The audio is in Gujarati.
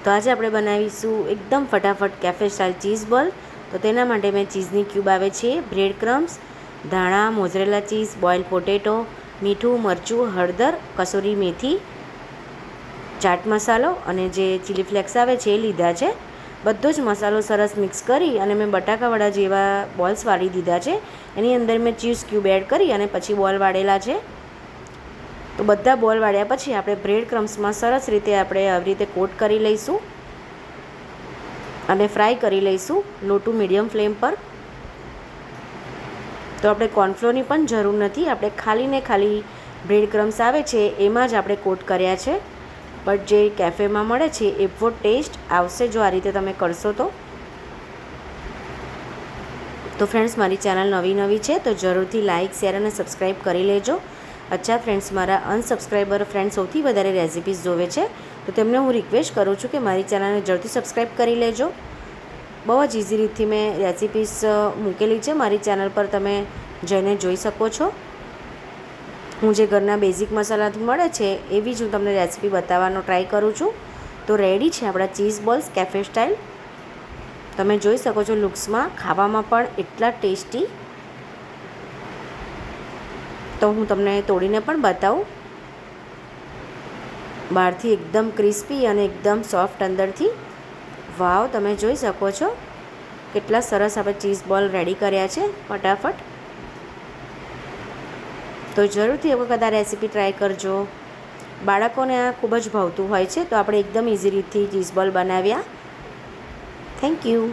તો આજે આપણે બનાવીશું એકદમ ફટાફટ કેફે સ્ટાઇલ ચીઝ બોલ। તો તેના માટે મેં ચીઝની ક્યુબ આવે છે, બ્રેડ ક્રમ્સ, ધાણા, મોઝરેલા ચીઝ, બોઇલ પોટેટો, મીઠું, મરચું, હળદર, કસૂરી મેથી, ચાટ મસાલો અને જે ચીલી ફ્લેક્સ આવે છે એ લીધા છે। બધો જ મસાલો સરસ મિક્સ કરી અને મેં બટાકાવાળા જેવા બોલ્સ વાળી દીધા છે। એની અંદર મેં ચીઝ ક્યુબ એડ કરી અને પછી બોલ વાળેલા છે। તો બધા બોલ વાળ્યા પછી આપણે બ્રેડ ક્રમ્સમાં સરસ રીતે આપણે આવી રીતે કોટ કરી લઈશું અને ફ્રાય કરી લઈશું લો ટુ મીડિયમ ફ્લેમ પર। તો આપણે કોર્નફ્લોરની પણ જરૂર નથી, આપણે ખાલી ને ખાલી બ્રેડ ક્રમ્સ આવે છે એમાં જ આપણે કોટ કર્યા છે। બટ જે કેફેમાં મળે છે એવો ટેસ્ટ આવશે જો આ રીતે તમે કરશો તો। તો ફ્રેન્ડ્સ, મારી ચેનલ નવી છે તો જરૂરથી લાઇક, શેર અને સબસ્ક્રાઈબ કરી લેજો। અચ્છા ફ્રેન્ડ્સ, મારા અનસબસ્ક્રાઈબર ફ્રેન્ડ સૌથી વધારે રેસિપીઝ જોવે છે તો તેમને હું રિક્વેસ્ટ કરું છું કે મારી ચેનલને જરૂરથી સબસ્ક્રાઈબ કરી લેજો। બહુ જ ઇઝી રીતથી મેં રેસિપીઝ મૂકેલી છે મારી ચેનલ પર, તમે જઈને જોઈ શકો છો। હું જે ઘરના બેઝિક મસાલાથી મળે છે એવી જ હું તમને રેસિપી બતાવવાનો ટ્રાય કરું છું। તો રેડી છે આપણા ચીઝ બોલ્સ કેફે સ્ટાઇલ। તમે જોઈ શકો છો લુક્સમાં, ખાવામાં પણ એટલા ટેસ્ટી। તો હું તમને તોડીને પણ બતાવું। બહારથી એકદમ ક્રિસ્પી અને એકદમ સોફ્ટ અંદરથી। વાવ, તમે જોઈ શકો છો કેટલા સરસ આપણે ચીઝ બોલ રેડી કર્યા છે ફટાફટ। તો જરૂરથી એક વખત આ રેસીપી ટ્રાય કરજો। બાળકોને આ ખૂબ જ ભાવતું હોય છે, તો આપણે એકદમ ઇઝી રીતથી ચીઝ બોલ બનાવ્યા। Thank you.